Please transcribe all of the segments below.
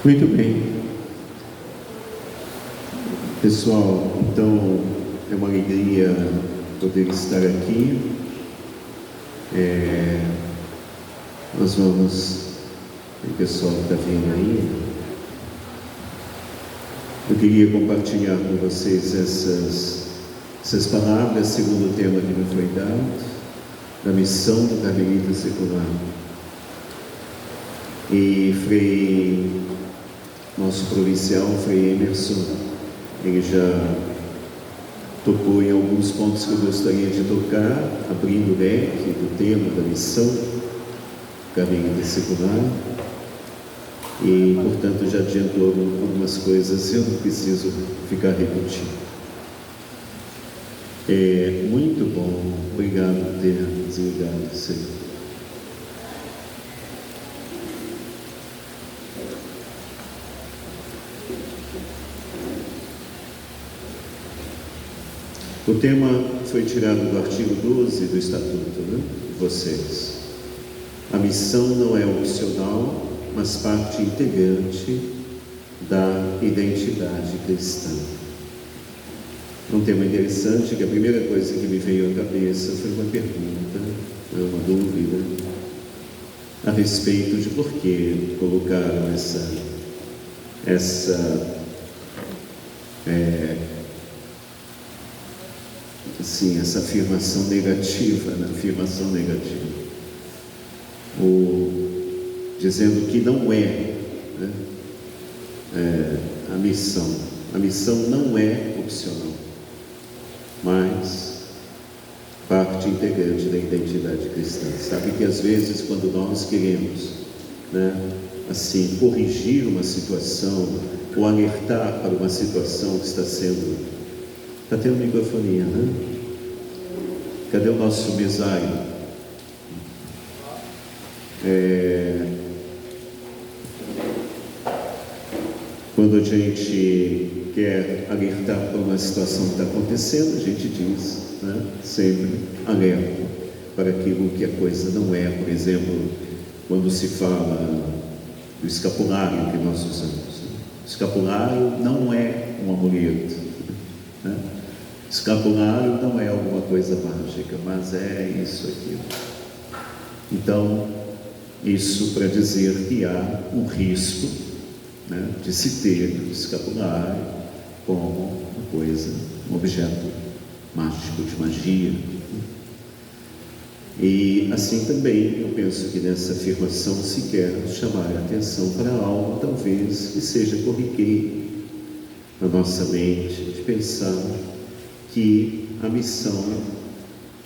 Muito bem. Pessoal, então é uma alegria poder estar aqui. Nós vamos, o pessoal está vindo aí, eu queria compartilhar com vocês essas palavras segundo o tema que me foi dado, da missão do Carmelita Secular. E nosso provincial, Frei Emerson, ele já tocou em alguns pontos que eu gostaria de tocar, abrindo o leque do tema da missão Carmelita Secular, e, portanto, já adiantou algumas coisas, eu não preciso ficar repetindo. Muito bom, obrigado por ter desligado isso aí. O tema foi tirado do artigo 12 do Estatuto, de vocês. A missão não é opcional, mas parte integrante da identidade cristã. Um tema interessante, que a primeira coisa que me veio à cabeça foi uma pergunta, uma dúvida, a respeito de por que colocaram essa afirmação negativa, dizendo que não é, a missão. A missão não é opcional, mas parte integrante da identidade cristã. Sabe que às vezes, quando nós queremos, corrigir uma situação ou alertar para uma situação que está tendo microfonia, Cadê o nosso mesário? Quando a gente quer alertar para uma situação que está acontecendo, a gente diz, sempre alerta para aquilo que a coisa não é. Por exemplo, quando se fala do escapulário que nós usamos. O escapulário não é um amuleto, Escapulário não é alguma coisa mágica, mas é isso aqui. Então, isso para dizer que há um risco, de se ter o escapulário como uma coisa, um objeto mágico, de magia. E assim também, eu penso que nessa afirmação se quer chamar a atenção para algo, talvez, que seja corriqueiro na nossa mente, de pensar que a missão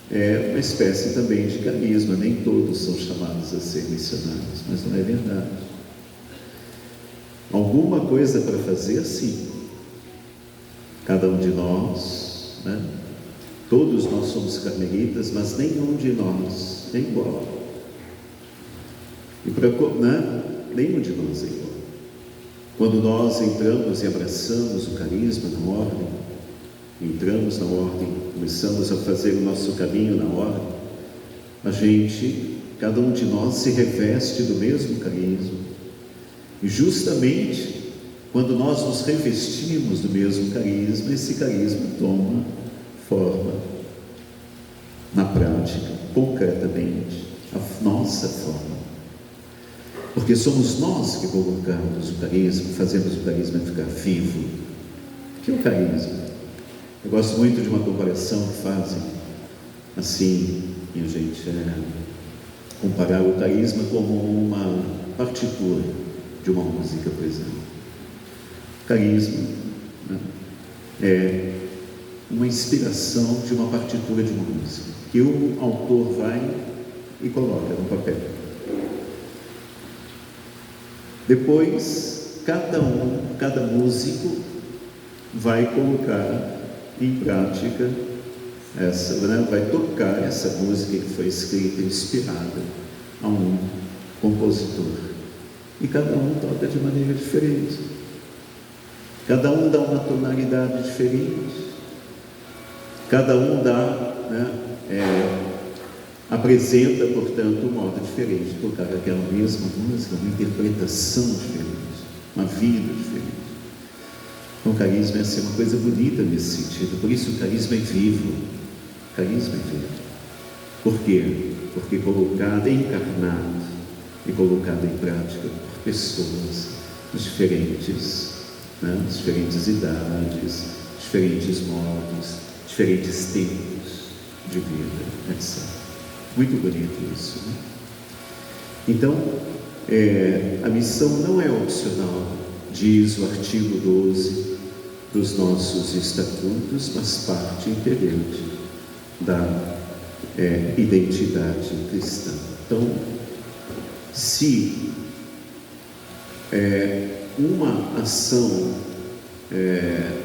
é uma espécie também de carisma. Nem todos são chamados a ser missionários, mas não é verdade. Alguma coisa para fazer, sim. Cada um de nós, todos nós somos carmelitas, mas nenhum de nós é igual. Nenhum de nós é igual. Quando nós entramos e abraçamos o carisma na ordem, entramos na ordem, começamos a fazer o nosso caminho na ordem, cada um de nós se reveste do mesmo carisma. E justamente quando nós nos revestimos do mesmo carisma, esse carisma toma forma na prática, concretamente, a nossa forma. Porque somos nós que colocamos o carisma, fazemos o carisma ficar vivo. O que é o carisma? Eu gosto muito de uma comparação que fazem assim, minha gente, comparar o carisma como uma partitura de uma música, por exemplo. Carisma é uma inspiração de uma partitura de uma música, que o autor vai e coloca no papel. Depois, cada músico vai colocar em prática vai tocar essa música que foi escrita, inspirada a um compositor. E cada um toca de maneira diferente. Cada um dá uma tonalidade diferente. Cada um apresenta, portanto, um modo diferente de tocar aquela mesma música, uma interpretação diferente. uma vida diferente. Então, o carisma é assim, uma coisa bonita nesse sentido. Por isso o carisma é vivo. O carisma é vivo. Por quê? Porque colocado, encarnado e colocado em prática por pessoas diferentes, né? Diferentes idades, diferentes modos, diferentes tempos de vida, etc. Muito bonito isso, né? Então, a missão não é opcional, diz o artigo 12 dos nossos estatutos, mas parte integrante da identidade cristã. Então, se uma ação,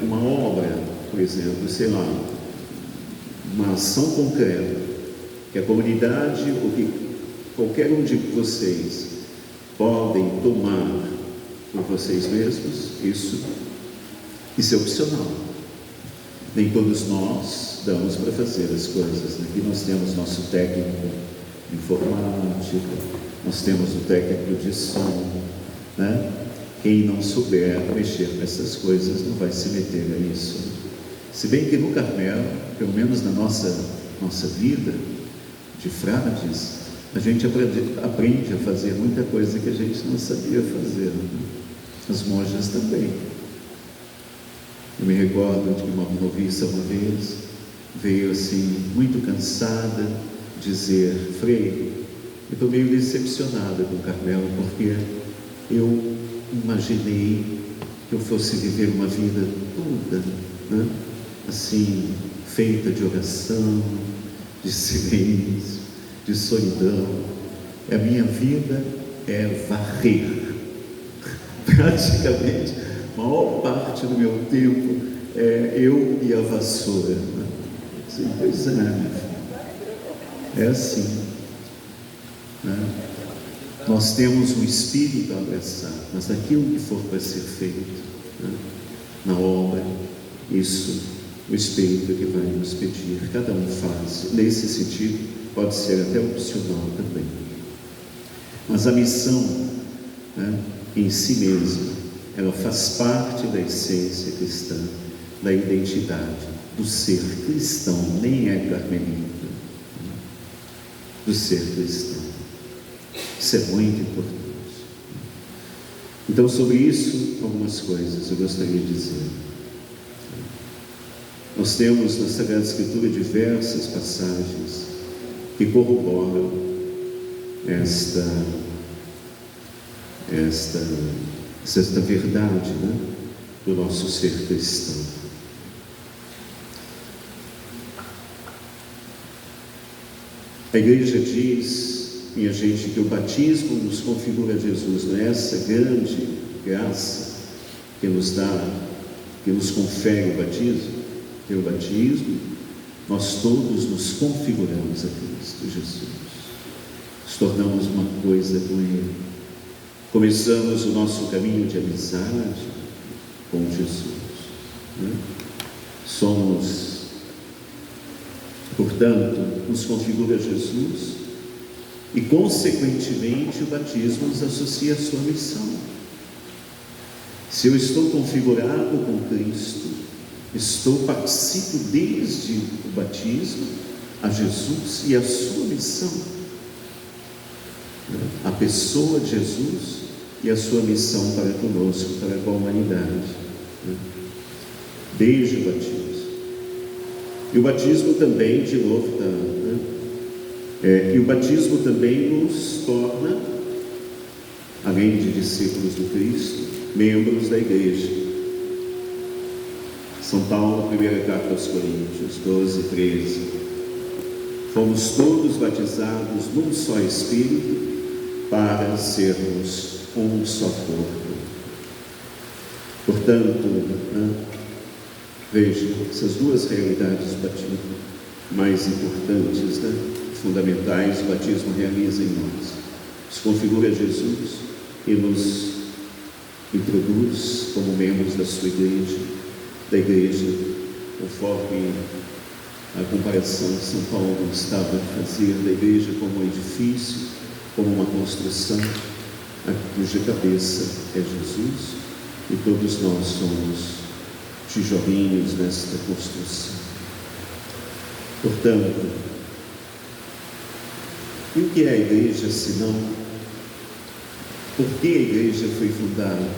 uma obra, por exemplo, sei lá, uma ação concreta, que a comunidade ou que qualquer um de vocês podem tomar por vocês mesmos, isso é opcional. Nem todos nós damos para fazer as coisas. Aqui nós temos nosso técnico de informática, nós temos o técnico de som, né? Quem não souber mexer com essas coisas não vai se meter a isso. Se bem que no Carmelo, pelo menos na nossa vida de frades, a gente aprende a fazer muita coisa que a gente não sabia fazer. As monjas também. Eu me recordo de que uma noviça uma vez veio assim, muito cansada, dizer: Frei, eu estou meio decepcionada com o Carmelo, porque eu imaginei que eu fosse viver uma vida toda, né? Assim, feita de oração, de silêncio, de solidão. A minha vida é varrer. Praticamente, a maior parte do meu tempo é eu e a vassoura. Né? Assim, pois é, minha filha. É assim. Né? Nós temos um espírito a abraçar, mas aquilo que for para ser feito, né? Na obra, isso, o espírito que vai nos pedir, cada um faz. Nesse sentido, pode ser até opcional também. Mas a missão, né, em si mesma, ela faz parte da essência cristã, da identidade, do ser cristão, nem é carmelita, né? Do ser cristão. Isso é muito importante. Então, sobre isso, algumas coisas eu gostaria de dizer. Nós temos na Sagrada Escritura diversas passagens que corroboram esta verdade, né, do nosso ser cristão. A Igreja diz, minha gente, que o batismo nos configura Jesus, não é essa grande graça que nos dá, que nos confere o batismo? Pelo batismo, nós todos nos configuramos a Cristo Jesus, nos tornamos uma coisa com Ele, começamos o nosso caminho de amizade com Jesus, né? Somos, portanto, nos configura Jesus e, consequentemente, o batismo nos associa à sua missão. Se eu estou configurado com Cristo, participo desde o batismo a Jesus e a sua missão, a pessoa de Jesus e a sua missão para conosco, para com a humanidade, desde o batismo. E o batismo também, de novo, e o batismo também nos torna, além de discípulos do Cristo, membros da Igreja. São Paulo, primeira carta aos Coríntios, 12, 13. Fomos todos batizados num só Espírito para sermos um só corpo. Portanto, vejam, essas duas realidades do batismo mais importantes, fundamentais, o batismo realiza em nós. Nos configura Jesus e nos introduz como membros da sua igreja, da igreja, conforme a comparação que São Paulo estava a fazer da igreja como um edifício, como uma construção, cuja cabeça é Jesus, e todos nós somos tijolinhos nesta construção. Portanto, e o que é a igreja, senão? Por que a igreja foi fundada?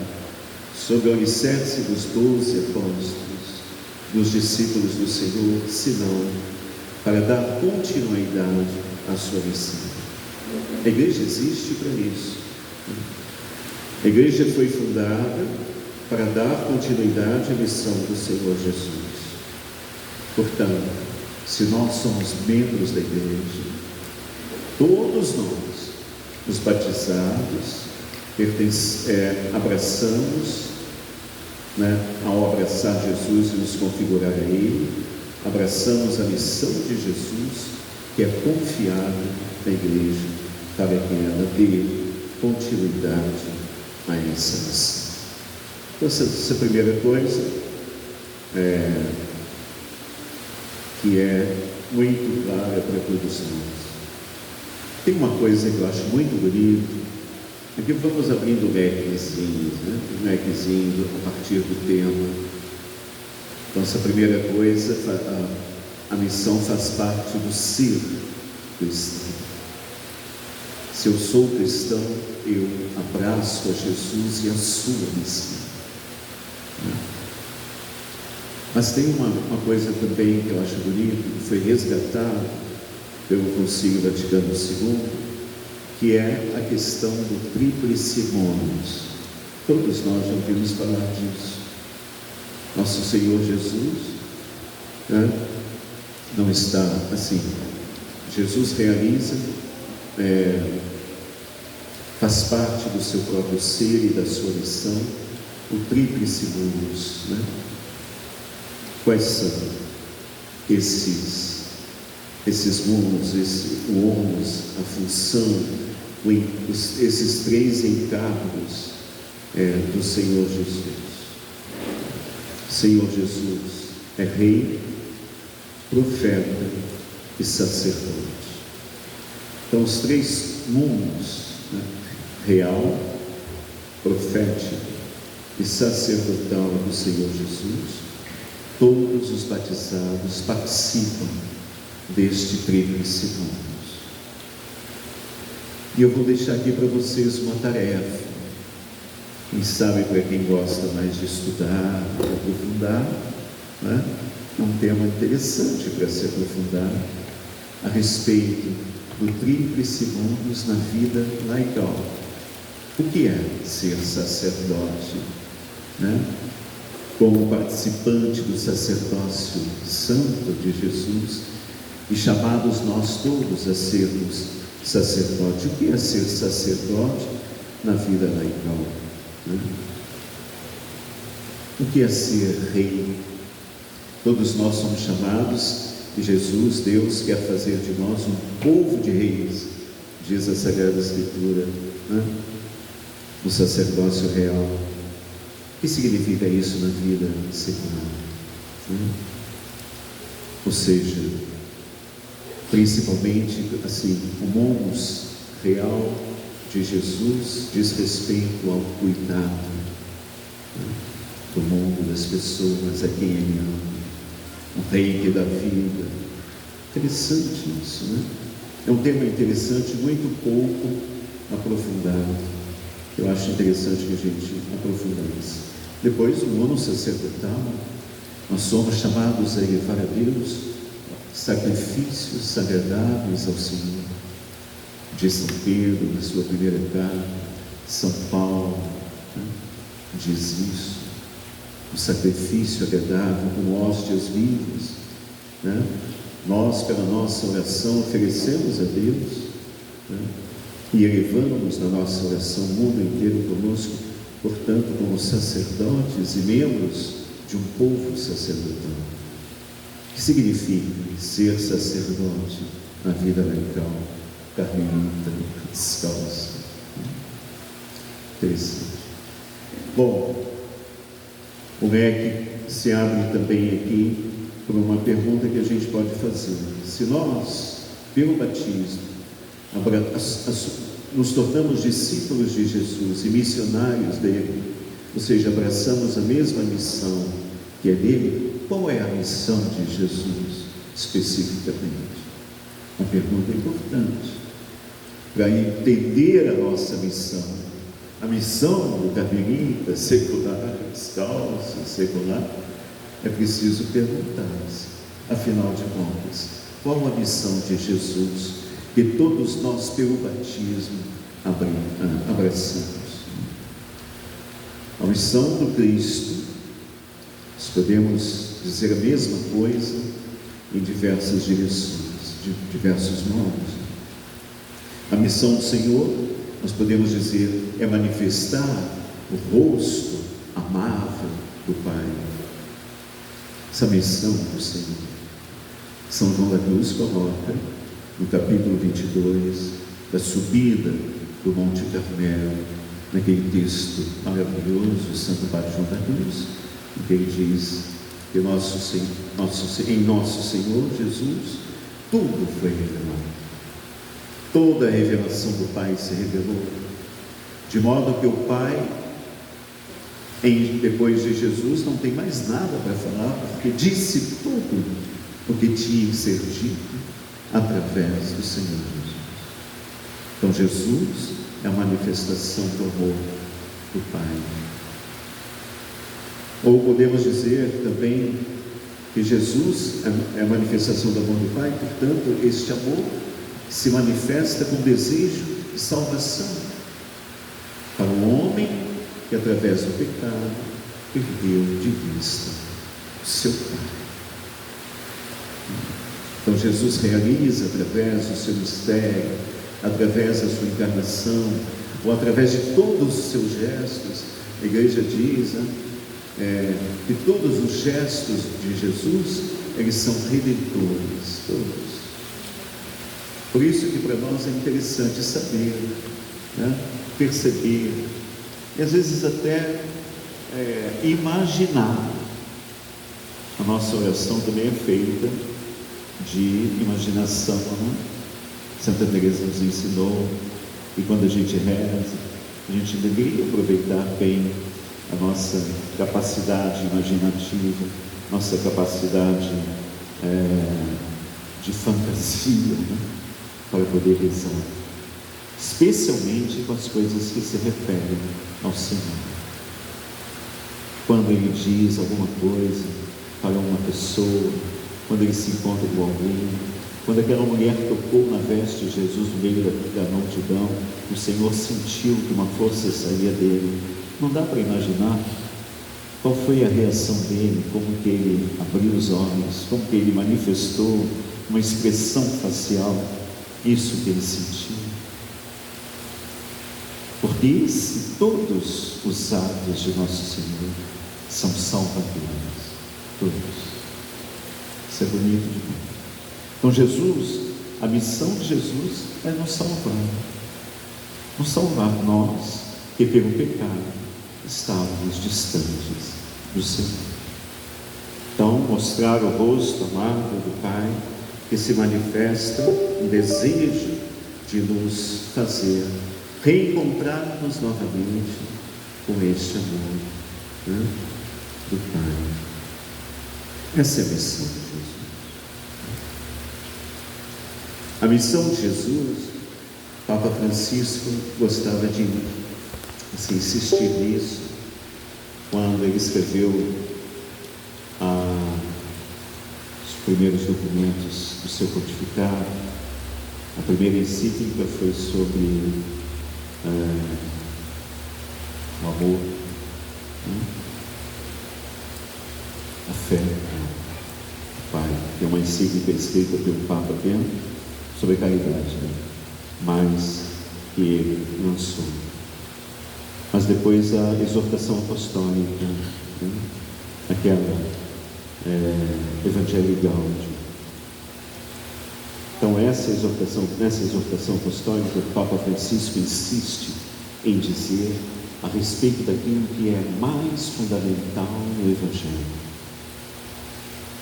Sob o alicerce dos 12 apóstolos, dos discípulos do Senhor, senão para dar continuidade à sua missão. A igreja existe para isso. A igreja foi fundada para dar continuidade à missão do Senhor Jesus. Portanto, se nós somos membros da igreja, todos nós, os batizados, abraçamos, ao abraçar Jesus e nos configurar a Ele, abraçamos a missão de Jesus, que é confiada na igreja, para que ela dê continuidade a essa missão. Então, essa primeira coisa, que é muito clara para todos nós. Tem uma coisa que eu acho muito bonita. Aqui vamos abrindo lequezinhos, um lequezinho a partir do tema. Então, essa primeira coisa, a missão faz parte do ser cristão. Se eu sou cristão, eu abraço a Jesus e a sua missão. Mas tem uma coisa também que eu acho bonita, que foi resgatado pelo Concílio Vaticano II, que é a questão do tríplice bonus. Todos nós já ouvimos falar disso. Nosso Senhor Jesus não está assim. Jesus realiza, faz parte do seu próprio ser e da sua missão, o tríplice bonus. Quais são esses mundos, o ônus, a função, esses 3 encargos do Senhor Jesus? O Senhor Jesus é Rei, Profeta e Sacerdote. Então, os 3 mundos, real, profético e sacerdotal do Senhor Jesus, todos os batizados participam deste tríplice mundos. E eu vou deixar aqui para vocês uma tarefa. Quem sabe, para quem gosta mais de estudar, de aprofundar, é um tema interessante para se aprofundar a respeito do tríplice mundos na vida laical. O que é ser sacerdote? Como participante do sacerdócio santo de Jesus, e chamados nós todos a sermos sacerdote. O que é ser sacerdote na vida laical? O que é ser rei? Todos nós somos chamados, e Jesus, Deus, quer fazer de nós um povo de reis, diz a Sagrada Escritura, o sacerdócio real. O que significa isso na vida secular? Ou seja, principalmente assim, o monus real de Jesus diz respeito ao cuidado do mundo, das pessoas a quem Ele ama, o Rei que dá vida. Interessante isso, É um tema interessante, muito pouco aprofundado. Eu acho interessante que a gente aprofundasse. Depois, o ano sacerdotal, nós somos chamados a levar a Deus sacrifícios agradáveis ao Senhor. Diz São Pedro, na sua primeira carta, São Paulo, diz isso. O sacrifício agradável com hóstias vivas. Nós, pela nossa oração, oferecemos a Deus, e elevamos na nossa oração o mundo inteiro conosco, portanto, como sacerdotes e membros de um povo sacerdotal. O que significa ser sacerdote na vida laical, carmelita, descalça? Interessante. Bom, o leque se abre também aqui por uma pergunta que a gente pode fazer. Se nós, pelo batismo, nos tornamos discípulos de Jesus e missionários dele, ou seja, abraçamos a mesma missão que é dele, qual é a missão de Jesus especificamente? Uma pergunta importante para entender a nossa missão. A missão do carmelita secular, descalço, secular, é preciso perguntar-se, afinal de contas, qual a missão de Jesus que todos nós, pelo batismo, abraçamos? A missão do Cristo, nós podemos dizer a mesma coisa em diversas direções, de diversos modos. A missão do Senhor, nós podemos dizer, é manifestar o rosto amável do Pai. Essa missão do Senhor, São João da Cruz coloca no capítulo 22 da subida do Monte Carmelo, naquele texto maravilhoso de Santo Padre João da Cruz, em que ele diz que em nosso Senhor Jesus tudo foi revelado. Toda a revelação do Pai se revelou, de modo que o Pai, depois de Jesus, não tem mais nada para falar, porque disse tudo o que tinha que ser dito através do Senhor Jesus. Então Jesus é a manifestação do amor do Pai. Ou podemos dizer também que Jesus é a manifestação do amor do Pai, portanto, este amor se manifesta com desejo de salvação para o homem que, através do pecado, perdeu de vista o seu Pai. Então Jesus realiza, através do seu mistério, através da sua encarnação, ou através de todos os seus gestos, a igreja diz que todos os gestos de Jesus, eles são redentores, todos. Por isso que para nós é interessante saber, perceber, e às vezes até imaginar. A nossa oração também é feita de imaginação, Santa Teresa nos ensinou, e quando a gente reza, a gente deveria aproveitar bem a nossa capacidade imaginativa, nossa capacidade de fantasia, para poder rezar, especialmente com as coisas que se referem ao Senhor. Quando Ele diz alguma coisa para uma pessoa, quando Ele se encontra com alguém, quando aquela mulher tocou na veste de Jesus no meio da multidão, o Senhor sentiu que uma força saía dele. Não dá para imaginar qual foi a reação dele, como que ele abriu os olhos, como que ele manifestou uma expressão facial, isso que ele sentiu. Porque todos os atos de nosso Senhor são salvadores, todos. Isso é bonito demais. Então Jesus, a missão de Jesus é nos salvar nós que pelo pecado estávamos distantes do Senhor. Então mostrar o rosto amável do Pai, que se manifesta um desejo de nos fazer reencontrar-nos novamente com este amor do Pai. Essa é a missão de Jesus. A missão de Jesus, Papa Francisco gostava de insistir nisso quando ele escreveu os primeiros documentos do seu pontificado. A primeira encíclica foi sobre o amor, a fé, o Pai. Tem uma encíclica escrita pelo Papa Bento sobre a caridade, mas que ele lançou. Mas depois a exortação apostólica, aquela Evangelii Gaudium. Então nessa exortação apostólica, o Papa Francisco insiste em dizer a respeito daquilo que é mais fundamental no Evangelho.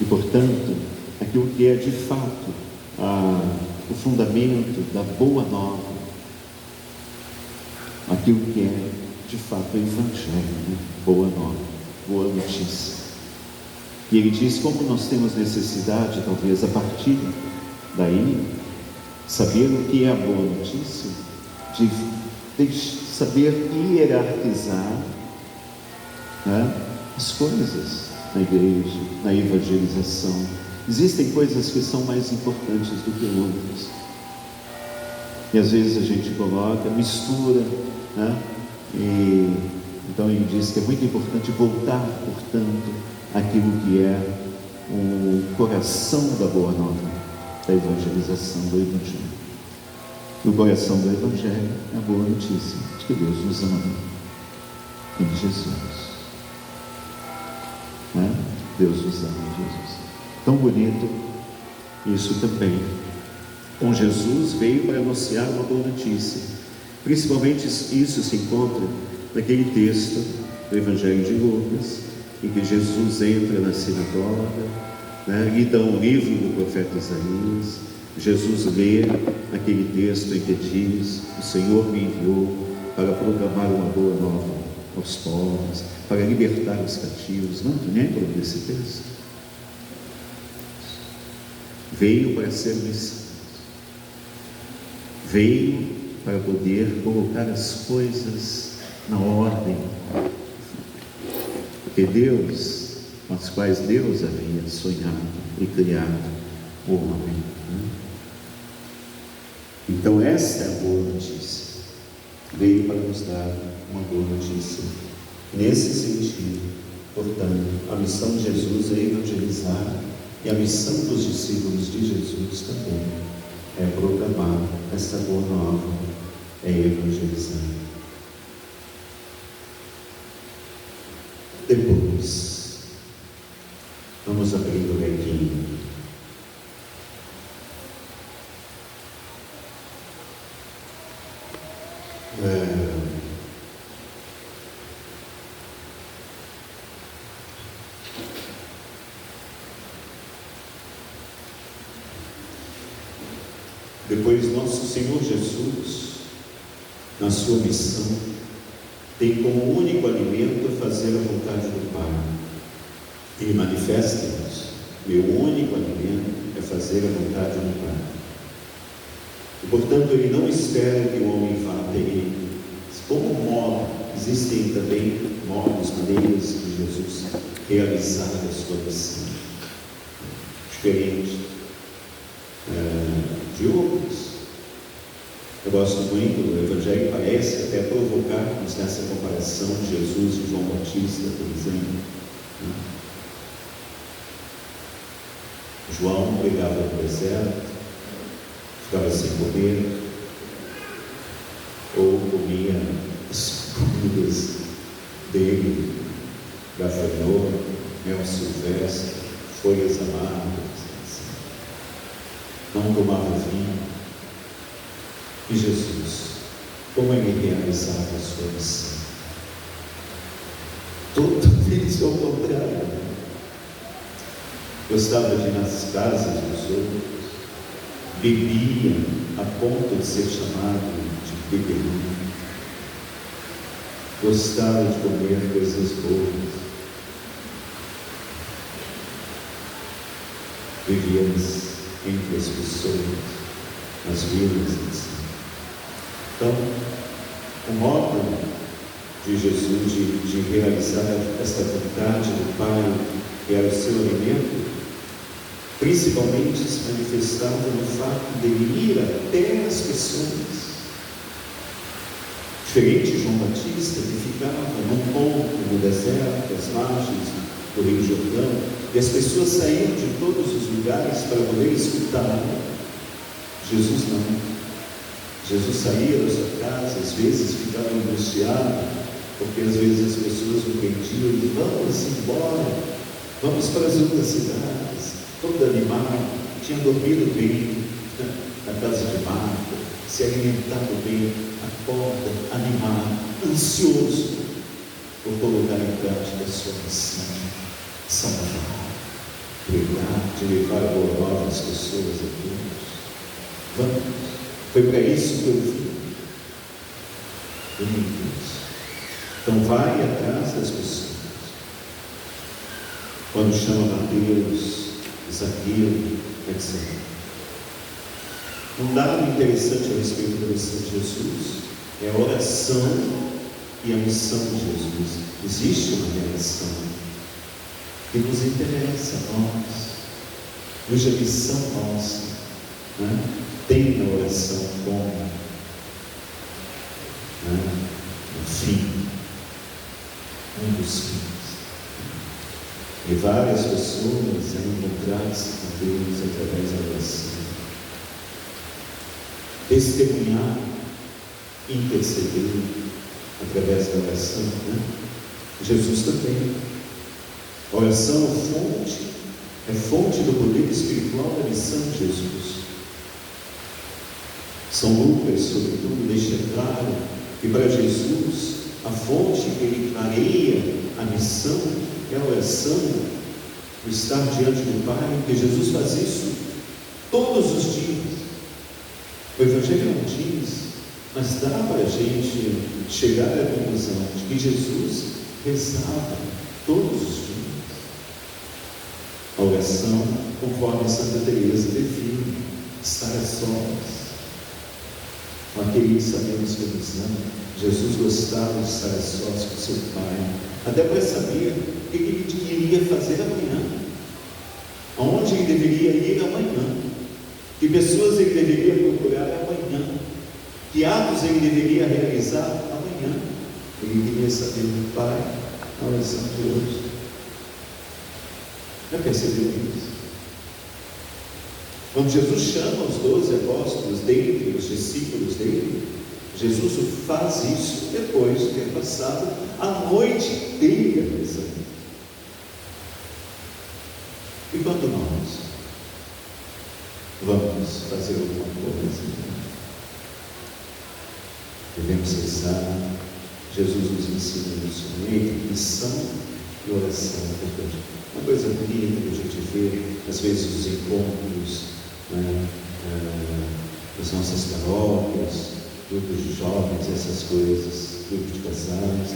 E, portanto, aquilo que é de fato o fundamento da boa nova, aquilo que é de fato o Evangelho, né? Boa nova, boa notícia. E ele diz como nós temos necessidade, talvez a partir daí, saber o que é a boa notícia, de saber hierarquizar, né, as coisas na igreja, na evangelização. Existem coisas que são mais importantes do que outras, e às vezes a gente coloca, mistura, né? E então ele diz que é muito importante voltar, portanto, àquilo que é o coração da boa nova, da evangelização, do Evangelho. E o coração do Evangelho é a boa notícia de que Deus nos ama em Jesus, né? Deus nos ama em Jesus. Tão bonito isso também. Com Jesus veio para anunciar uma boa notícia. Principalmente isso se encontra naquele texto do Evangelho de Lucas, em que Jesus entra na sinagoga, né, e dá um livro do profeta Isaías. Jesus lê aquele texto em que diz: o Senhor me enviou para proclamar uma boa nova aos povos, para libertar os cativos. Não lembram desse texto? Veio para ser Messias, veio para poder colocar as coisas na ordem, porque Deus, com as quais Deus havia sonhado e criado o homem, né? Então esta é a boa notícia, veio para nos dar uma boa notícia. Nesse sentido, portanto, a missão de Jesus é evangelizar, e a missão dos discípulos de Jesus também é proclamar esta boa nova, é evangelizar. Depois, vamos abrir o lequinho. Depois, nosso Senhor Jesus, na sua missão, tem como único alimento fazer a vontade do Pai. Ele manifesta-nos: meu único alimento é fazer a vontade do Pai. E, portanto, ele não espera que o homem vá até ele. Como modo, existem também modos, maneiras de Jesus realizar a sua missão, diferente de outros. Eu gosto muito do Evangelho, parece até provocar-nos nessa comparação de Jesus e João Batista, por exemplo. João pregava no deserto, ficava sem comer, ou comia as comidas dele, gafanhoto, mel silvestre, folhas amargas, não tomava vinho. E Jesus, como ele realizava a sua missão? Toda vez ao contrário. Gostava de ir nas casas dos outros, bebia a ponto de ser chamado de beberrão, gostava de comer coisas boas, vivia entre as pessoas, nas vilas, etc. Então, o modo de Jesus de realizar esta vontade do Pai, que era o seu alimento, principalmente se manifestava no fato de ir até as pessoas. Diferente de João Batista, que ficava num ponto no deserto, às margens do Rio Jordão, e as pessoas saíam de todos os lugares para poder escutá-lo. Jesus não. Jesus saía da sua casa, às vezes ficava angustiado, porque às vezes as pessoas o pediam: e vamos embora, vamos para as outras cidades. Todo animado, tinha dormido bem na casa de Marta, se alimentado bem, acorda, animado, ansioso por colocar em prática a sua missão, salvar, pregar, de levar a boa nova às pessoas, a todos. Vamos. Foi para isso que eu vim. Unidos. Então vai atrás das pessoas. Quando chama Mateus, Zaqueu, etc. Um dado interessante a respeito da missão de Jesus é a oração e a missão de Jesus. Existe uma relação que nos interessa a nós, cuja missão nossa, né, tem na oração como um fim, um dos fins. Levar as pessoas a encontrar-se com Deus através da oração. Testemunhar, interceder através da oração, né? Jesus também. A oração é fonte do poder espiritual da missão de Jesus. São Lucas, sobretudo, deixa claro que para Jesus a fonte que ele clareia a missão é a oração, o estar diante do Pai, porque Jesus faz isso todos os dias. O Evangelho não diz, mas dá para a gente chegar à conclusão de que Jesus rezava todos os dias. A oração, conforme Santa Teresa define, estar a sós. Com aquele que sabemos que nos ama. Jesus gostava de estar a sós com seu Pai, até para saber o que ele iria fazer amanhã, aonde ele deveria ir amanhã, que pessoas ele deveria procurar amanhã, que atos ele deveria realizar amanhã. Ele queria saber do Pai na oração de hoje. Já percebeu isso? Quando Jesus chama os 12 apóstolos dentre os discípulos dele, Jesus faz isso depois de ter passado a noite inteira rezando. E quando nós vamos fazer alguma coisa, devemos rezar. Jesus nos ensina isso, entre missão e oração. Uma coisa bonita que a gente vê, às vezes, os encontros, nas nossas paróquias, grupos de jovens, essas coisas, grupos de casais,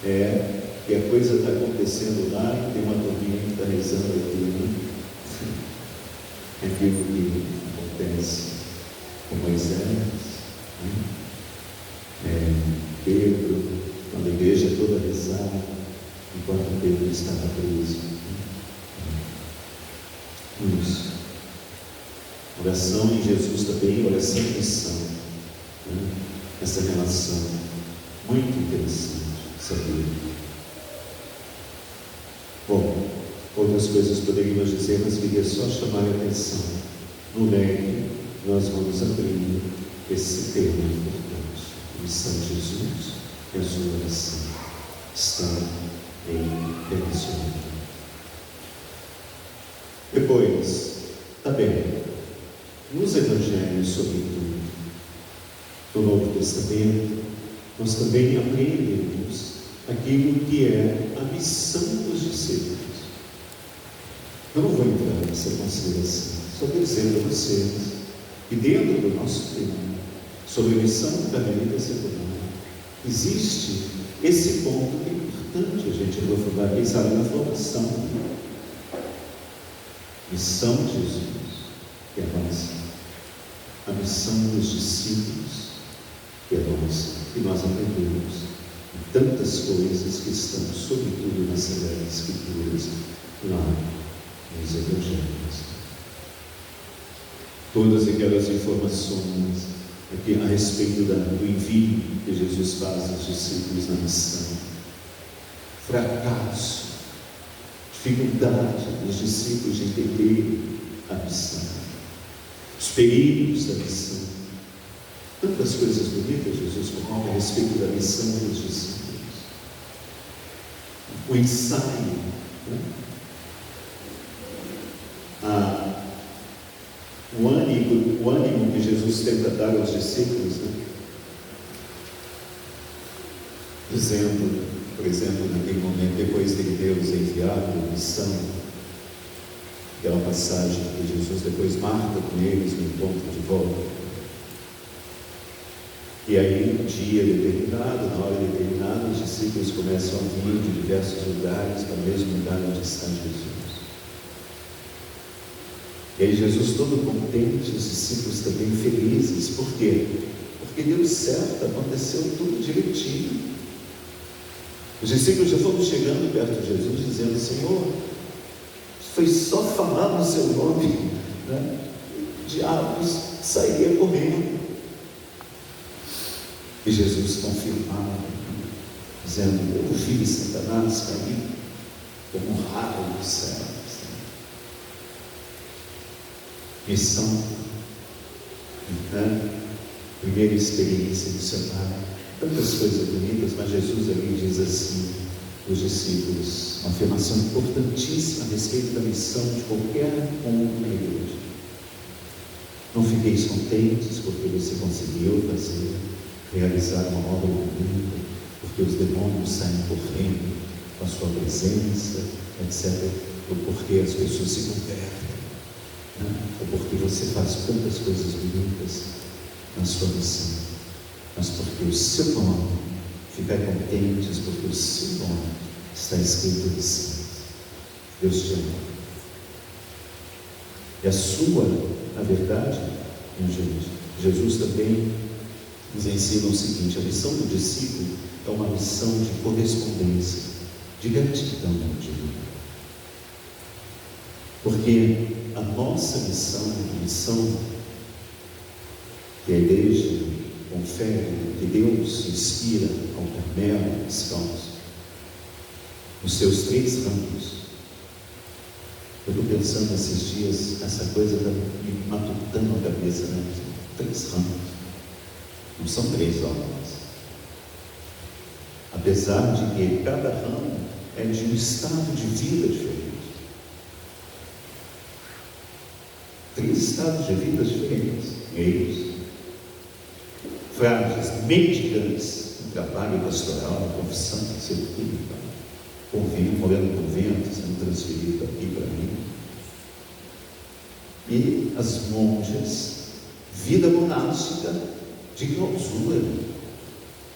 é que a coisa está acontecendo lá e tem uma turminha que está rezando aqui, né? É aquilo que acontece com Moisés, Pedro, quando a igreja toda rezava, enquanto Pedro estava preso. Isso. Oração em Jesus também, oração em missão. Essa relação muito interessante, saber. Bom, outras coisas poderíamos dizer, mas queria só chamar a atenção. No leque, nós vamos abrir esse tema importante. A missão de Jesus e a sua oração estão em relacionamento. Depois, também, nos evangelhos, sobretudo, do Novo Testamento, nós também aprendemos aquilo que é a missão dos discípulos. Eu não vou entrar nessa consideração, só estou dizendo a vocês que dentro do nosso tema sobre a missão da vida secular, existe esse ponto que é importante a gente aprofundar, quem sabe na formação. Missão de Jesus, que é a nossa. A missão dos discípulos, que é nossa, que nós aprendemos em tantas coisas que estão, sobretudo nas Sagradas Escrituras, lá nos Evangelhos. Todas aquelas informações aqui a respeito do envio que Jesus faz aos discípulos na missão, fracasso, dificuldade dos discípulos de entender a missão, os perigos da missão, tantas coisas bonitas Jesus coloca a respeito da missão dos discípulos, o ensaio, o ânimo que Jesus tenta dar aos discípulos, dizendo, por exemplo, naquele momento, depois de Deus enviar a missão, aquela passagem que Jesus depois marca com eles no encontro de volta, E aí, um dia determinado, na hora determinada, os discípulos começam a vir de diversos lugares para o mesmo lugar onde está Jesus. E aí Jesus todo contente, os discípulos também felizes. Por quê? Porque deu certo, aconteceu tudo direitinho. Os discípulos já foram chegando perto de Jesus, dizendo: Senhor, foi só falar no seu nome, né? Diabos sairia correndo. E Jesus confirmava, dizendo: eu vi Satanás cair como um raio do céu. Missão, né? Primeira experiência missionária, tantas coisas bonitas, mas Jesus ali diz assim, os discípulos, uma afirmação importantíssima a respeito da missão de qualquer um na igreja: não fiqueis contentes porque você conseguiu realizar uma obra bonita, porque os demônios saem correndo com a sua presença, etc., ou porque as pessoas se convertem, né? Ou porque você faz tantas coisas bonitas na sua missão, mas porque o seu nome, ficar contentes porque o seu nome está escrito em cima. Deus te ama. E a sua, na verdade, Jesus também nos ensina o seguinte: a missão do discípulo é uma missão de correspondência, de gratidão ao Divino. Porque a nossa missão que a igreja confere, que Deus inspira ao Carmelo descalço, os seus 3 ramos. Eu estou pensando esses dias, essa coisa está me matutando a cabeça, né? 3 ramos, não são 3 obras. Apesar de que cada ramo é de um estado de vida diferente. 3 estados de vida diferentes, meios, frágeis, mendigantes, no trabalho pastoral, na confissão, sendo pública, morando em convento, sendo transferido aqui para mim. E as monjas, vida monástica de clausura,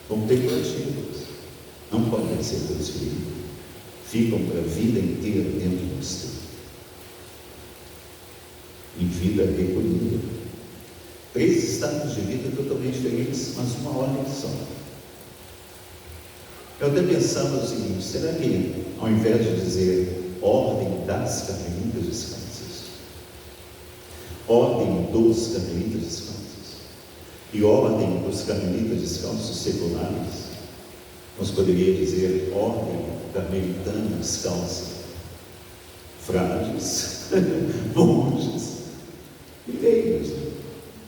contemplativas, não podem ser transferidas, ficam para a vida inteira dentro do mosteiro, em vida recolhida. 3 estados de vida totalmente diferentes, mas uma ordem só. Eu até pensava o seguinte: será que, ao invés de dizer ordem das carmelitas descalças, ordem dos carmelitas descalços e ordem dos carmelitas descalços seculares, nós poderíamos dizer ordem carmelitana descalça, frades, monges e leigos,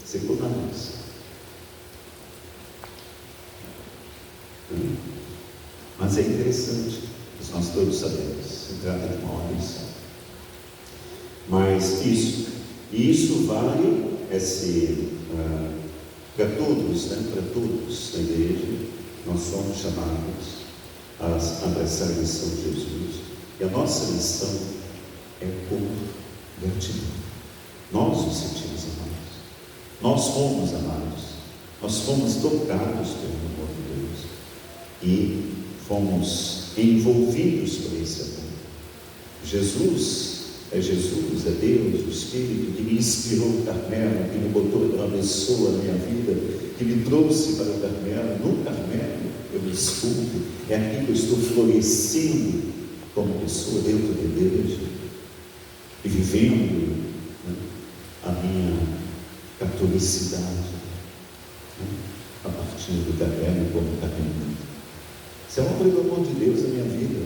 seculares. Mas é interessante, nós todos sabemos, se trata de uma ordem só. Mas isso vale para todos, né? Para todos na igreja. Nós somos chamados a abraçar a missão de Jesus, e a nossa missão é por gratidão. Nós nos sentimos amados, nós fomos amados, nós fomos tocados pelo amor de Deus e fomos envolvidos por esse amor. Jesus, é Deus, o Espírito que me inspirou o Carmelo, que me botou uma pessoa na minha vida, que me trouxe para o Carmelo. No Carmelo eu me desculpo, é aqui que eu estou florescendo como pessoa dentro da igreja e vivendo, né, a minha catolicidade, né, a partir do Carmelo como Carmelo. Isso é uma obra do amor de Deus na minha vida.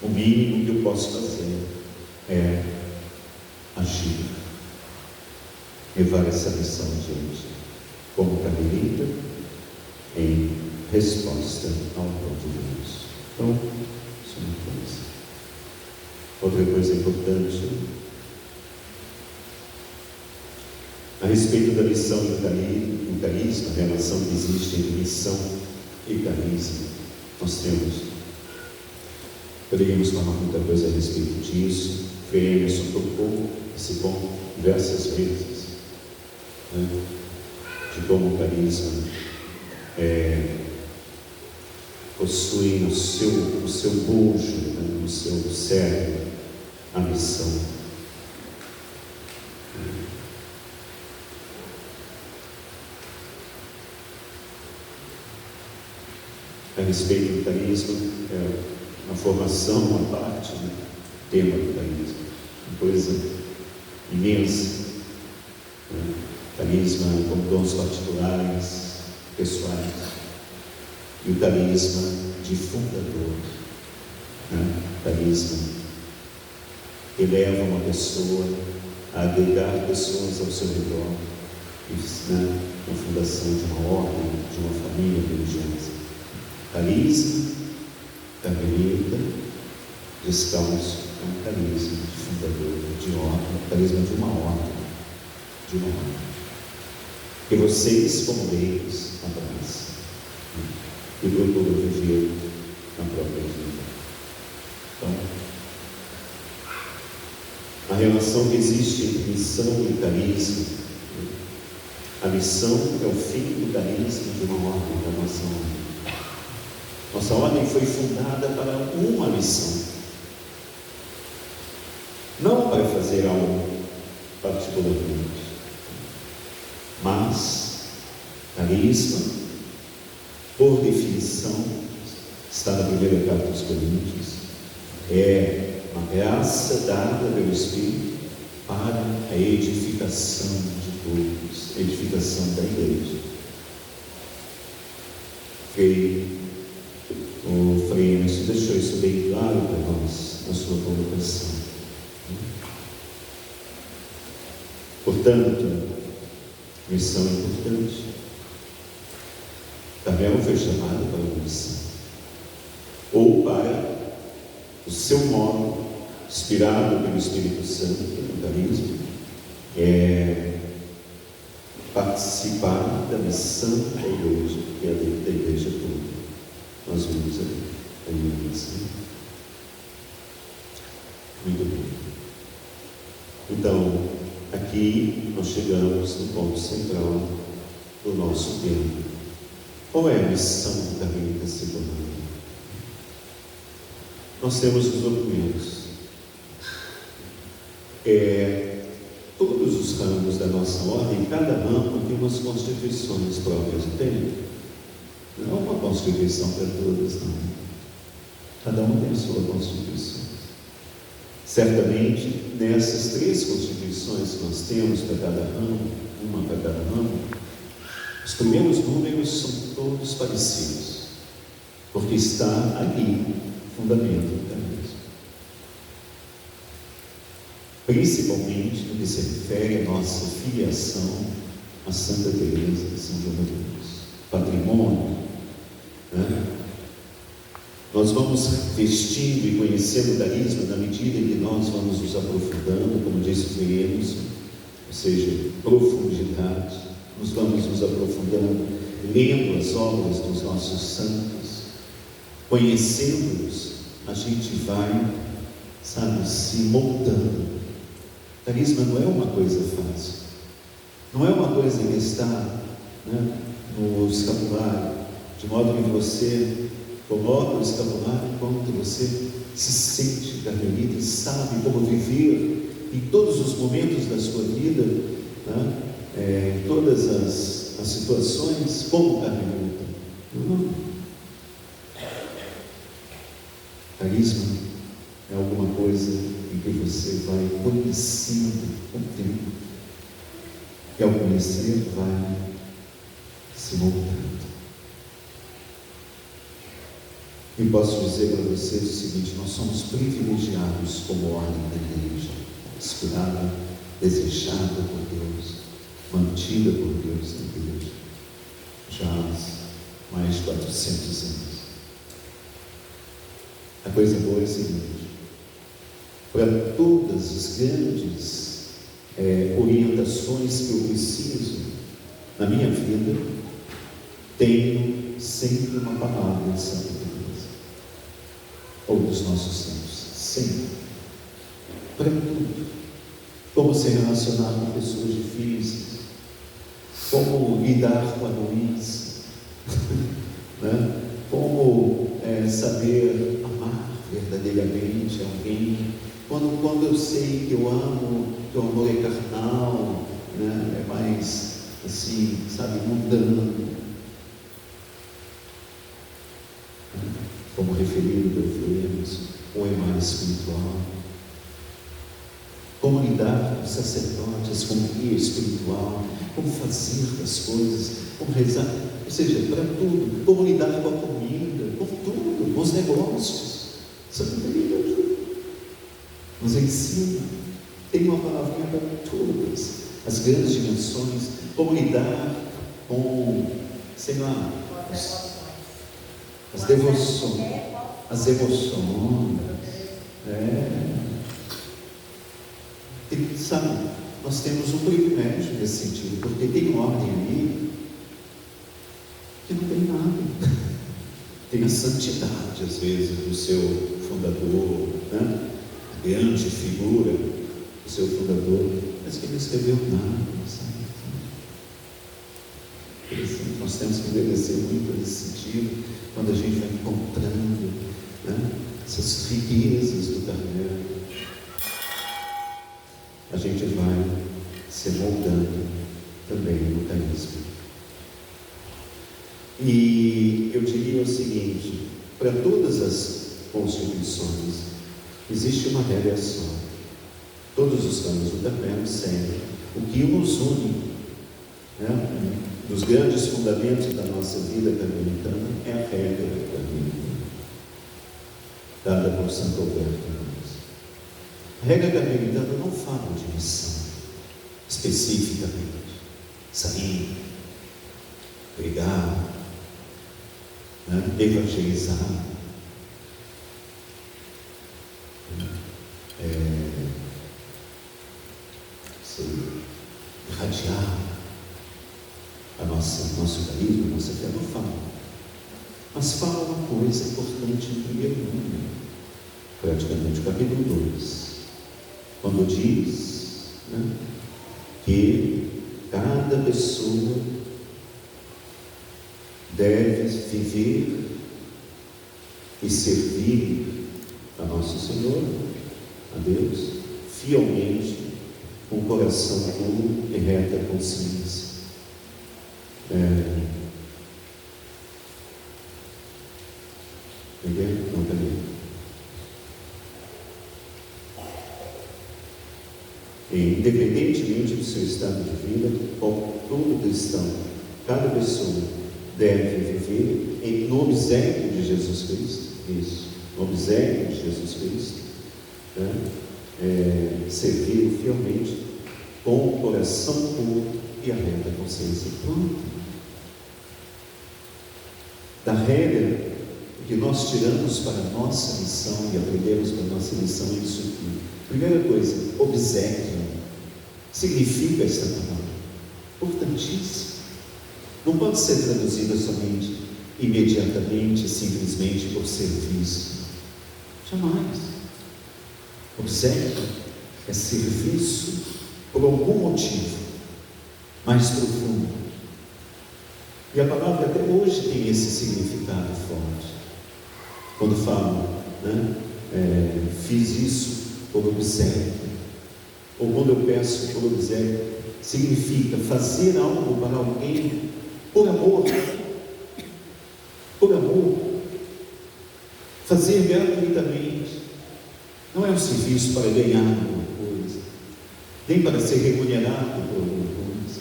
O mínimo que eu posso fazer é agir, levar essa missão adiante, como carmelita, em resposta ao amor de Deus. Então, isso é uma coisa. Outra coisa importante, a respeito da missão e do carisma, a relação que existe entre missão e carisma. Nós poderíamos falar muita coisa a respeito disso. Frei Emerson tocou esse ponto diversas vezes, né? De como o carisma possuem no seu bojo, no seu cérebro, a missão. A respeito do carisma, uma formação, uma parte do tema do carisma, uma coisa imensa. Carisma com dons particulares, pessoais, e o carisma de fundador. Carisma que leva uma pessoa a agregar pessoas ao seu redor, na fundação de uma ordem, de uma família religiosa. Carisma carmelita, descalço, é um carisma de fundador, de ordem, carisma de uma ordem, que vocês, como leigos, abraçam e procuram viver na própria vida. Então, a relação que existe entre missão e carisma, a missão é o fim do carisma de uma ordem, da nossa ordem. Nossa ordem foi fundada para uma missão, não para fazer algo particularmente, mas carisma, por definição, está na primeira carta aos Coríntios, é uma graça dada pelo Espírito para a edificação de todos, a edificação da igreja. O Frei Emerson deixou isso bem claro para nós na sua colocação. Portanto, missão importante. Gabriel foi chamado para uma missão, ou para o seu modo, inspirado pelo Espírito Santo, pelo carisma, participar da missão da igreja, que é a da igreja toda. Nós vimos ali missão. Muito bem. Então, aqui nós chegamos no ponto central do nosso tema. Qual é a missão da Carmelita Secular? Nós temos os documentos. Todos os ramos da nossa ordem, cada ramo tem umas constituições próprias, não tem? Não é uma constituição para todas, não. Cada um tem a sua constituição. Certamente, nessas 3 constituições que nós temos para cada ramo, uma para cada ramo, os primeiros números são todos parecidos, porque está ali o fundamento do carisma. Principalmente no que se refere à nossa filiação a Santa Teresa de São João da Cruz, patrimônio. Nós vamos vestindo e conhecendo o carisma na medida em que nós vamos nos aprofundando, como disse o Frei Emerson, ou seja, profundidade. Nós vamos nos aprofundando, lendo as obras dos nossos santos, conhecendo-os, a gente vai, se moldando. Carisma não é uma coisa fácil, não é uma coisa que está no escapulário, de modo que você coloca o escapulário enquanto você se sente carmelita e sabe como viver em todos os momentos da sua vida, em todas as situações, como carmelita. Carisma é alguma coisa em que você vai conhecendo o tempo, e ao conhecer vai se moldando. E posso dizer para vocês o seguinte: nós somos privilegiados como ordem da igreja, inspirada, desejada por Deus, mantida por Deus na igreja, já há mais de 400 anos. A coisa boa é a seguinte: para todas as grandes orientações que eu preciso na minha vida, tenho sempre uma palavra de Santa Teresa, ou dos nossos santos, sempre, para tudo. Como se relacionar com pessoas difíceis, como lidar com a doença, Né? Como saber amar verdadeiramente alguém, quando eu sei que eu amo, que o amor é carnal, né? É mais assim, sabe, mundano, como referido devemos, ou é mais espiritual. Como lidar com sacerdotes, com guia espiritual, como fazer as coisas, como rezar, ou seja, para tudo, como lidar com a comida, com tudo, com os negócios. Santa Teresa nos ensina, tem uma palavrinha para todas as grandes dimensões, como lidar com, sei lá, as devoções, as emoções. E, sabe, nós temos um privilégio nesse sentido, porque tem ordem ali que não tem nada. Tem a santidade, às vezes, do seu fundador, né? A grande figura do seu fundador, mas que não escreveu nada, sabe? Nós temos que obedecer muito nesse sentido, quando a gente vai encontrando, né, essas riquezas do Carmelo, a gente vai se moldando também no carisma. E eu diria o seguinte: para todas as constituições existe uma regra só. Todos os caminhos do Carmelo seguem o que nos une, né? Dos grandes fundamentos da nossa vida carmelitana é a regra carmelitana, dada por Santo Alberto. A regra carmelitana não fala de missão especificamente, sair, pregar, né? Evangelizar, irradiar nosso carisma, a nossa fé, não fala. Mas fala uma coisa importante em primeiro lugar, praticamente o capítulo 2, quando diz, né, que cada pessoa deve viver e servir a nosso Senhor, a Deus, fielmente, com coração puro e reta consciência. Não, peraí. Independentemente do seu estado de vida, todo cristão, cada pessoa deve viver no obséquio de Jesus Cristo, isso, no obséquio de Jesus Cristo, né? Servir fielmente, com o coração puro e a reta consciência. Pronto. Da regra que nós tiramos para a nossa missão e aprendemos para a nossa missão é isso aqui. Primeira coisa, obséquio significa esta palavra, importantíssimo. Não pode ser traduzida somente, imediatamente, simplesmente por serviço. Jamais. Obséquio é serviço por algum motivo mais profundo. E a palavra até hoje tem esse significado forte. Quando falo, né, fiz isso por obséquio, ou quando eu peço por obséquio, significa fazer algo para alguém por amor. Por amor. Fazer gratuitamente. Não é um serviço para ganhar alguma coisa, nem para ser remunerado por alguma coisa.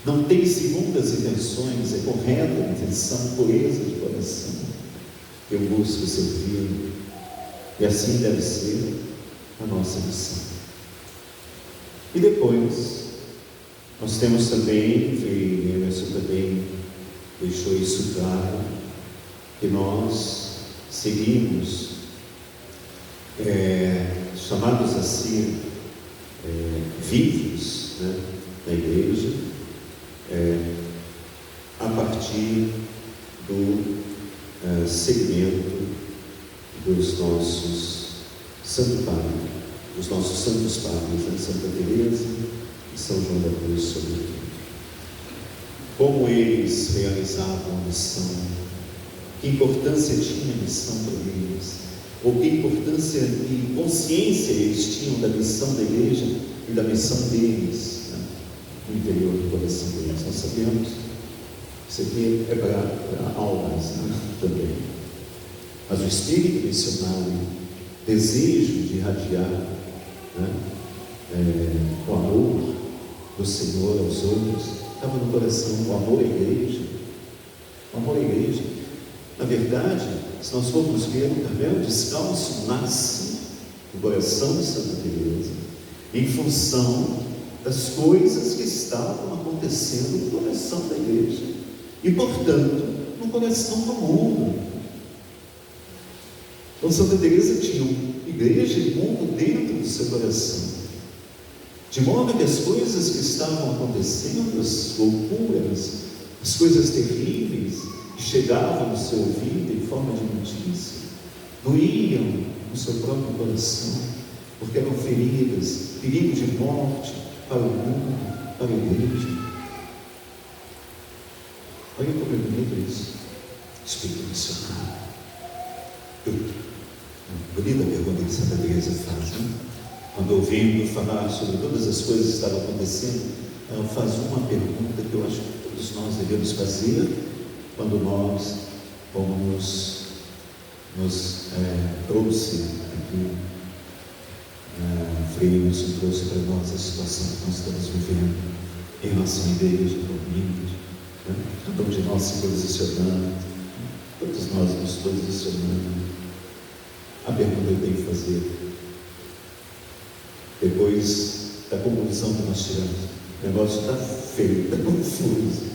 Não tem segundas intenções, é correta a intenção, pureza de coração. Eu busco servir, e assim deve ser a nossa missão. E depois, nós temos também, e Emerson também deixou isso claro, que nós seguimos chamados a ser vivos, né, na igreja, a partir do segmento dos nossos santos padres, né? Santa Teresa e São João da Cruz, sobretudo. como eles realizavam a missão, que importância tinha a missão para eles, ou que importância e consciência eles tinham da missão da igreja e da missão deles, né, no interior do coração deles. Nós sabemos, isso aqui é para aulas, né, também. Mas o espírito missionário, desejo de irradiar, né, o amor do Senhor aos outros, estava no coração, o amor à igreja. O amor à igreja. Na verdade, se nós formos ver, o Carmelo Descalço nasce no coração de Santa Teresa em função das coisas que estavam acontecendo no coração da igreja e, portanto, no coração do mundo. Então, Santa Teresa tinha igreja e mundo dentro do seu coração, de modo que as coisas que estavam acontecendo, as loucuras, as coisas terríveis que chegavam no seu ouvido em forma de notícia, doíam no seu próprio coração, porque eram feridas, perigo de morte para o mundo, para a igreja. Olha como é bonito isso, espírito missionário. Bonita a pergunta que Santa Teresa faz, né? Quando ouvindo falar sobre todas as coisas que estavam acontecendo, ela faz uma pergunta que eu acho que todos nós devemos fazer quando nós trouxe aqui, Frei Wilson trouxe para nós a situação que nós estamos vivendo em relação à igreja, dormindo, né? Cada um de nós se posicionando, todos nós nos posicionando. A pergunta que eu tenho que fazer, depois da conclusão que nós tiramos, o negócio está feio, está confuso,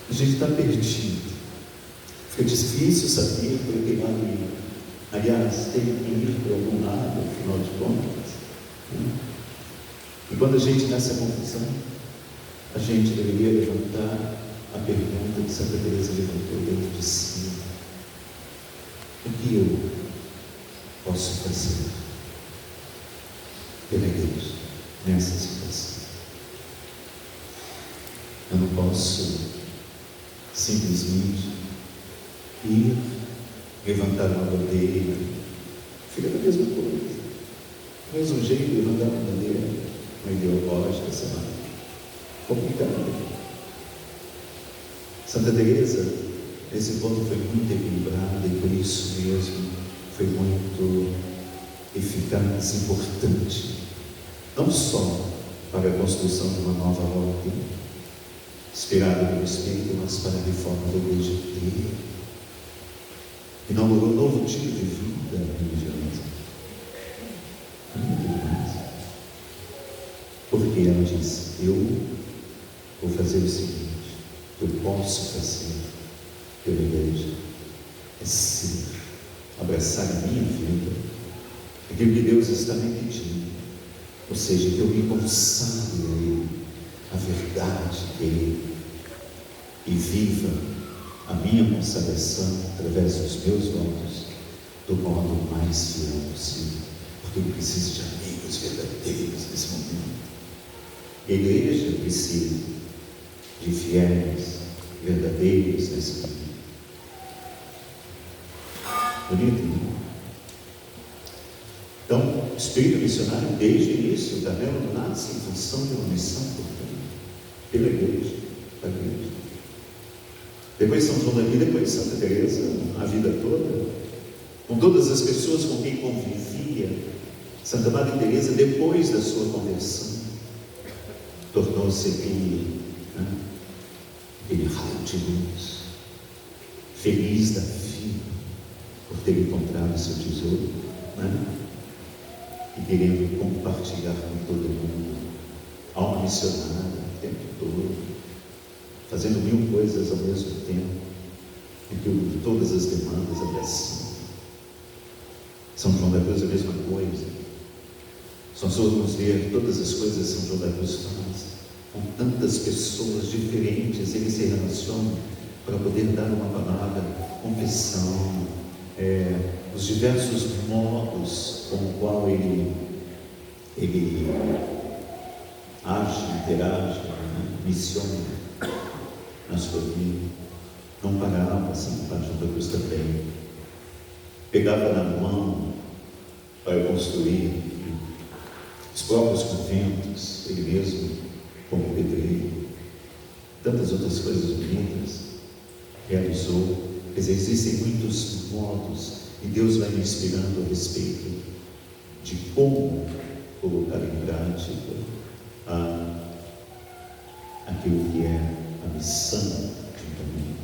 a gente está perdido, fica difícil saber para que lado ir. Aliás, tem que ir para algum lado, afinal de contas, né? E quando a gente nessa confusão, a gente deveria levantar a pergunta que Santa Teresa levantou dentro de si: o que eu posso fazer pela igreja nessa situação? Eu não posso simplesmente ir levantar uma bandeira. Fica da mesma coisa, do mesmo jeito, levantar uma bandeira, uma ideológica, sei lá, complicado. Santa Teresa, nesse ponto, foi muito equilibrada e por isso mesmo foi muito eficaz, importante, não só para a construção de uma nova ordem, inspirada pelo Espírito, mas para a reforma da igreja inteira. Inaugurou um novo tipo de vida religiosa. Muito mais. Porque ela disse: eu vou fazer o seguinte, eu posso fazer pela igreja, é ser, abraçar a minha vida, aquilo que Deus está me pedindo, ou seja, que eu me consagre a Ele, a verdade dEle, e viva a minha consagração através dos meus votos do modo mais fiel possível, porque eu preciso de amigos verdadeiros nesse momento. A igreja precisa de fiéis verdadeiros nesse momento. Bonito, não? Então, o espírito missionário, desde o início, o Carmelo nasce em função de uma missão importante pela igreja, para a igreja. Depois São João da Vida, depois Santa Teresa, a vida toda, com todas as pessoas com quem convivia, Santa Madre Teresa, depois da sua conversão, tornou-se aquele raio de luz, feliz da vida, por ter encontrado o seu tesouro, né? E querendo compartilhar com todo mundo, alma missionária o tempo todo, fazendo mil coisas ao mesmo tempo, em que todas as demandas abraçam. São João da Cruz é a mesma coisa. Se nós formos ver todas as coisas que São João da Cruz faz, com tantas pessoas diferentes, ele se relaciona para poder dar uma palavra, confissão, os diversos modos com o qual ele age, interage, né? Missiona. na sua vida, não parava assim embaixo da cruz também, pegava na mão para construir os próprios conventos, ele mesmo como pedreiro, tantas outras coisas bonitas realizou. Quer dizer, existem muitos modos e Deus vai me inspirando a respeito de como colocar em prática aquilo que é a missão de um caminho.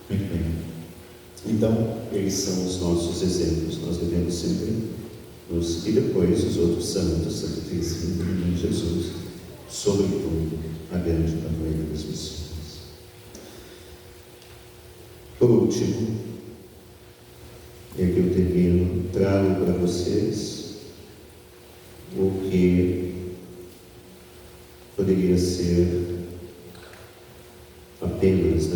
Muito bem. Então, eles são os nossos exemplos. Nós devemos sempre e depois os outros santos, Santa Teresinha, Menino Jesus, sobretudo a grande padroeira das missões. Por último, é que eu termino, trago para vocês o que poderia ser apenas,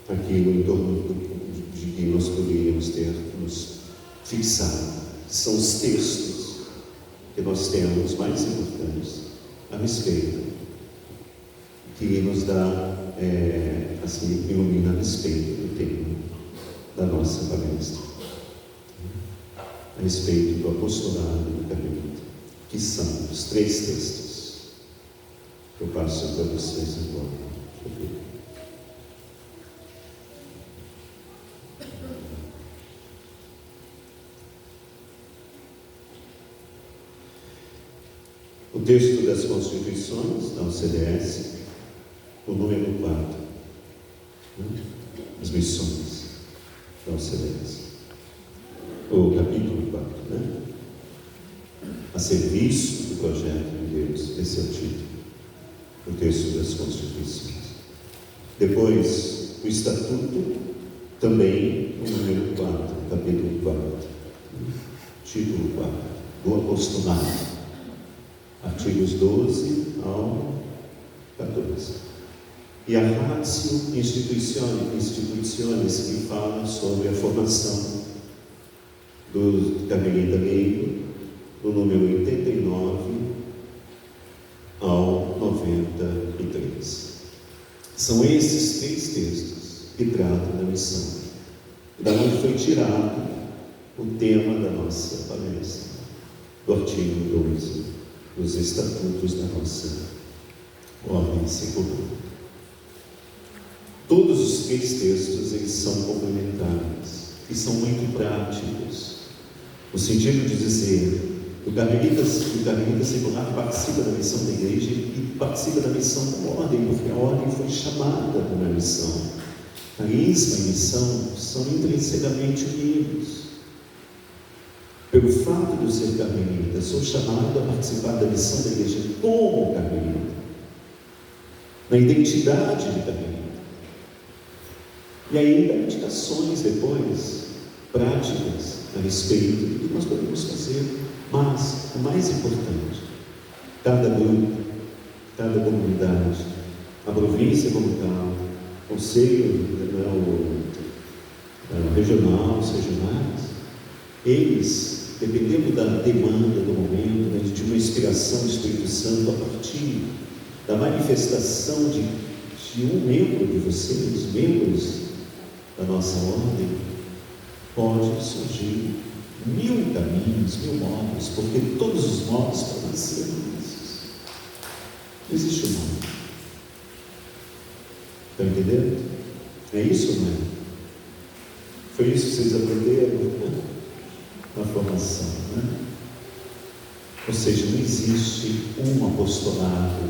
aquilo em torno de que nós poderíamos ter nos fixado, que são os textos que nós temos mais importantes a respeito, que nos dá, ilumina a respeito do tema da nossa palestra, a respeito do apostolado do caminho, que são os 3 textos que eu passo para vocês agora. O texto das Constituições da OCDS, o número 4, as missões da OCDS, o capítulo 4, a serviço do projeto de Deus, esse é o título, o texto das Constituições. Depois, o Estatuto, também o número 4, capítulo 4, título 4, do apostolado, artigos 12 ao 14. E a Ratio Institutionis, que fala sobre a formação do Carmelita Meio, do número 89 ao 93. São esses 3 textos que tratam da missão. Da onde foi tirado o tema da nossa palestra, do artigo 12 dos estatutos da nossa ordem secular. Todos os 3 textos, eles são complementares e são muito práticos, no sentido de dizer que o carmelita secular participa da missão da igreja e participa da missão da ordem, porque a ordem foi chamada para uma missão. Carisma e missão são intrinsecamente unidos. Pelo fato de eu ser carmelita, sou chamado a participar da missão da igreja como carmelita, na identidade de carmelita. E ainda indicações depois, práticas, a respeito do que nós podemos fazer. Mas, o mais importante, cada grupo, cada comunidade, a província como tal, o conselho regional, os regionais, eles, dependendo da demanda do momento, de uma inspiração do Espírito Santo a partir da manifestação de um membro de vocês, membros da nossa ordem, pode surgir 1000 caminhos, 1000 modos, porque todos os modos podem ser esses. Não existe um modo. Está entendendo? É isso, não é? Foi isso que vocês aprenderam na formação, né? Ou seja, não existe um apostolado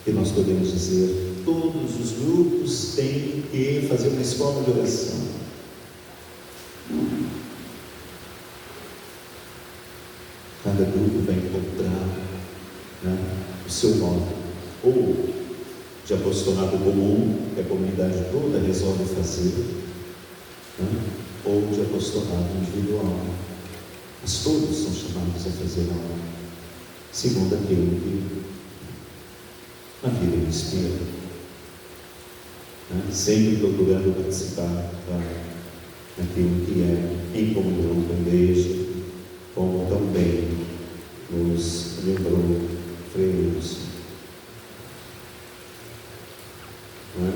que nós podemos dizer todos os grupos têm que fazer uma escola de oração. Cada grupo vai encontrar o seu modo, ou de apostolado comum, que a comunidade toda resolve fazer, ou de apostolado individual. Mas todos são chamados a fazer a obra, segundo aquilo que a vida inspira. Sempre procurando participar daquilo que é em comunhão com a igreja, como também nos lembrou Frei Lúcio. Não é?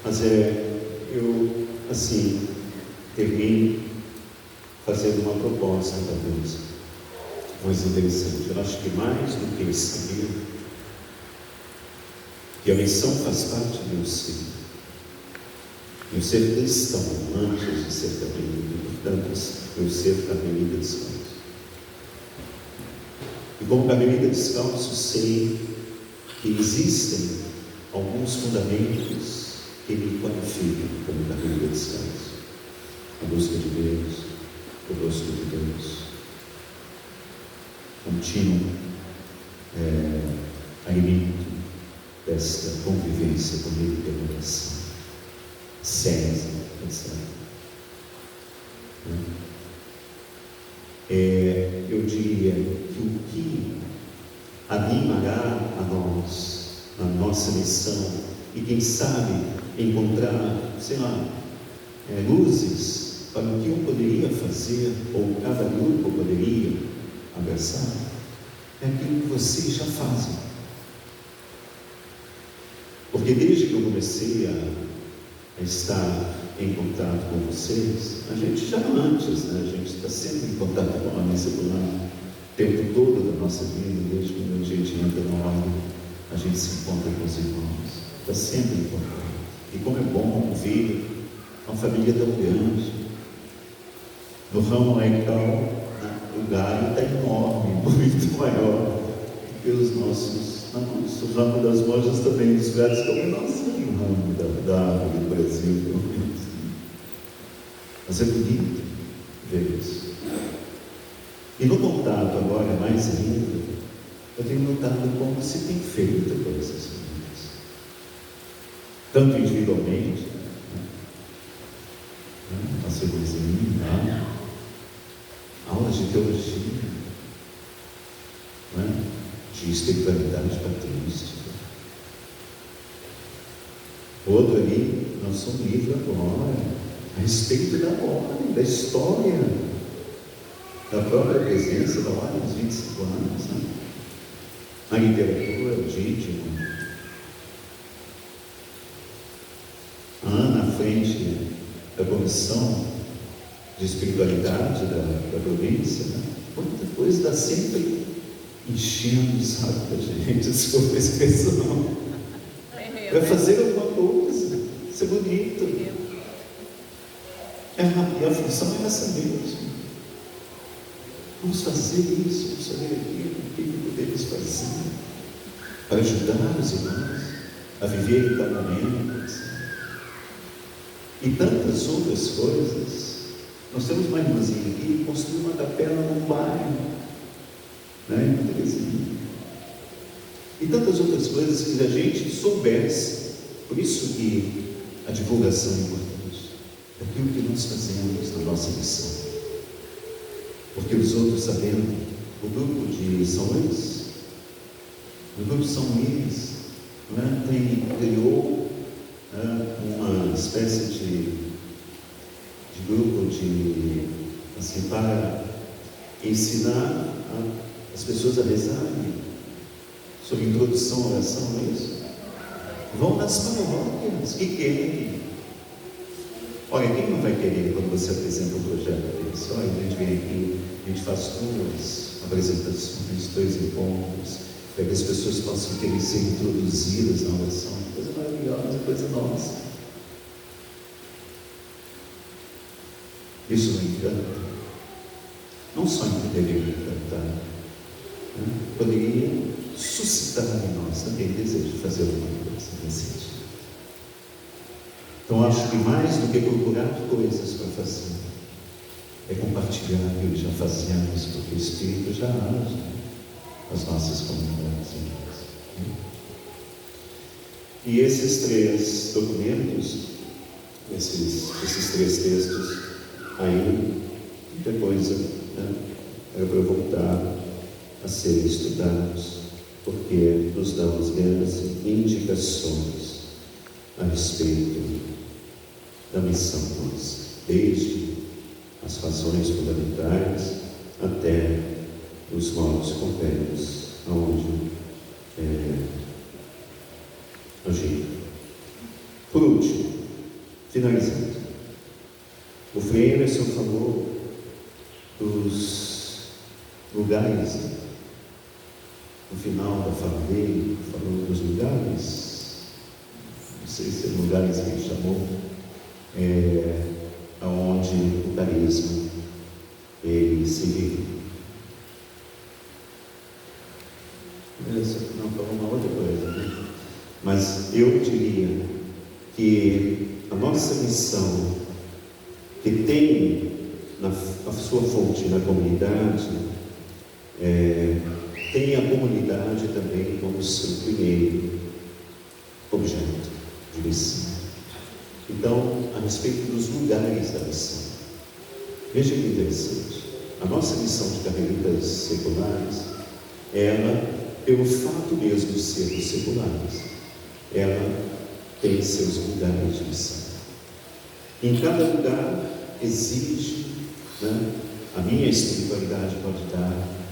Mas eu, assim, termino fazendo uma proposta, talvez, mais interessante. Eu acho que mais do que saber que a missão faz parte do meu ser. Eu ser cristão antes de ser católico, portanto, eu ser carmelita descalço. E como carmelita descalço, sei que existem alguns fundamentos que me qualificam como carmelita descalço. A busca de Deus, o rosto de Deus, contínuo alimento desta convivência com Ele pela oração, séria, etc. Eu diria que o que animará a nós, a nossa missão, e quem sabe encontrar, sei lá, luzes para o que eu poderia fazer, ou cada grupo poderia abraçar, é aquilo que vocês já fazem. Porque desde que eu comecei a estar em contato com vocês, a gente já antes, né? A gente está sempre em contato com a missa do lar, o tempo todo da nossa vida, desde quando a gente entra na ordem, a gente se encontra com os irmãos, está sempre em contato. E como é bom ver uma família tão grande. No ramo laical, o galho está enorme, muito maior que os nossos. O ramo das monjas também, dos velhos, como nós somos o ramo da árvore do Brasil. Mas é bonito ver isso. E no contato agora, mais ainda, eu tenho notado como se tem feito coisas bonitas. Tanto individualmente, nossa irmãzinha, aulas de teologia, de espiritualidade patrística. Outro ali, lançou um livro agora, a respeito da ordem, da história, da própria presença da ordem dos 25 anos, a literatura, o Dídimo. A Ana, à frente da comissão de espiritualidade da província, quanta coisa está sempre enchendo o saco da gente, desculpa a expressão. Vai fazer alguma coisa, isso é bonito. E a função é essa mesmo. Vamos fazer isso, vamos saber aquilo, o que podemos fazer para ajudar os irmãos a viver cada momento. E tantas outras coisas. Nós temos uma irmãzinha aqui que construiu uma capela num bairro, em Terezinha. E tantas outras coisas que a gente soubesse. Por isso que a divulgação é importante. Daquilo que nós fazemos na nossa missão. Porque os outros, sabendo, o grupo de São Luís, criou uma espécie de grupo para ensinar as pessoas a rezarem, sobre introdução à oração, não é isso? Vão nas paróquias, que querem. Olha, quem não vai querer quando você apresenta um projeto desse? Olha, a gente vem aqui, a gente faz 2 apresentações, 2 encontros, para que as pessoas possam ser introduzidas na oração. Coisa maravilhosa, coisa nossa. Isso não encanta? Não só deveria encantar, poderia suscitar em nós também desejo de fazer alguma coisa nesse sentido. Então, acho que mais do que procurar coisas para fazer, é compartilhar o que já fazemos, porque o Espírito já age nas nossas comunidades. E esses 3 documentos, esses 3 textos, aí, muita coisa era para voltar a serem estudados, porque nos dão as grandes indicações a respeito da missão nossa, desde as razões fundamentais até os modos concretos aonde agir. Por último, finalizando, o Frei Emerson falou dos lugares, no final da fala dele, falou dos lugares, não sei se é lugares que ele chamou, aonde o carisma ele se vive. Não, falou uma outra coisa, né? Mas eu diria que a nossa missão, que tem a sua fonte na comunidade, tem a comunidade também como seu primeiro objeto de missão. Então, a respeito dos lugares da missão, veja que interessante, a nossa missão de carmelitas seculares, ela, pelo fato mesmo de sermos seculares, ela tem seus lugares de missão. Em cada lugar exige, né, a minha espiritualidade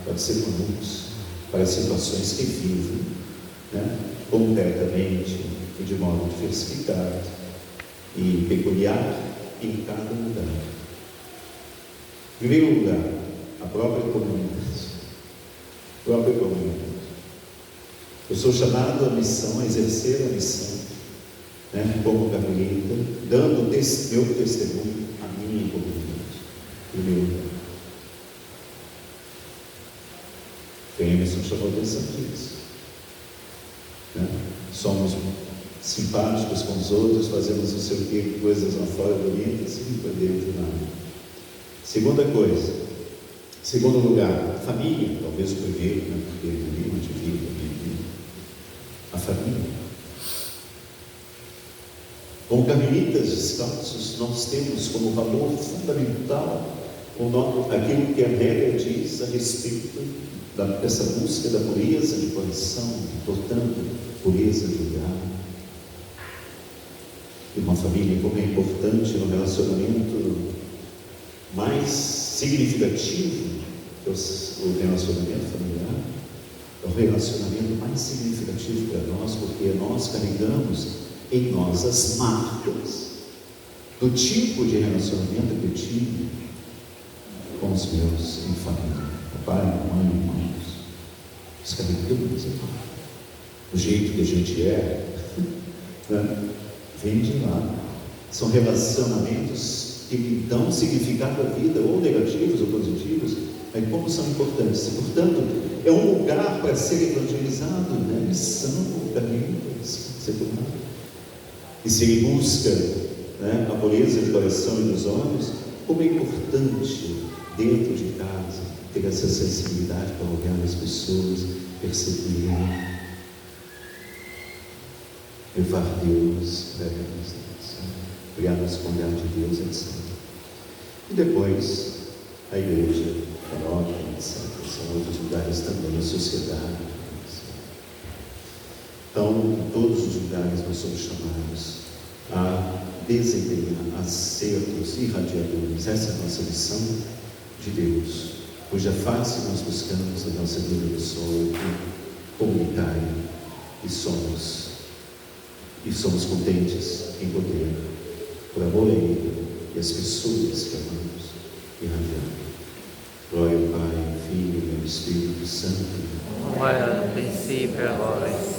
pode ser uma luz para as situações que vivo, né, concretamente e de modo diversificado e peculiar em cada lugar. Em primeiro lugar, a própria comunidade. Eu sou chamado à missão, a exercer a missão, né, como carmelita, dando meu testemunho à minha comunidade. Em primeiro lugar. O Emerson chamou a atenção disso. Né? Somos simpáticos com os outros, fazemos não sei o que, coisas lá fora bonitas e para dentro nada. Segundo lugar, família, talvez o primeiro, né? Porque é uma de vida, a família. Como carmelitas descalços, nós temos como valor fundamental aquilo que a regra diz a respeito dessa busca da pureza de coração, portanto, pureza de lugar. E uma família, como é importante no relacionamento mais significativo que o relacionamento familiar, é o relacionamento mais significativo para nós, porque nós carregamos em nós as marcas do tipo de relacionamento que eu tive com os meus em família, pai, mãe, irmãos. Nós carregamos em nós. O jeito que a gente né, vem de lá. São relacionamentos que lhe dão significado à vida, ou negativos ou positivos, mas como são importantes. E, portanto, é um lugar para ser evangelizado, né? Missão, caminho, secular. E se ele busca, né, a pureza de coração e dos olhos, como é importante, dentro de casa, ter essa sensibilidade para olhar as pessoas, perceber, levar Deus para elas, olhar-nos com o olhar de Deus, etc. E depois, a igreja, a paróquia, etc. São outros lugares também, a sociedade. Então, em todos os lugares nós somos chamados a desempenhar, a sermos irradiadores. Essa é a nossa missão de Deus, cuja face nós buscamos a nossa vida pessoal comunitária e somos contentes em poder, por amor a Ele e as pessoas que amamos, irradiar. Glória ao Pai, ao Filho e ao Espírito Santo. Como era no princípio, agora e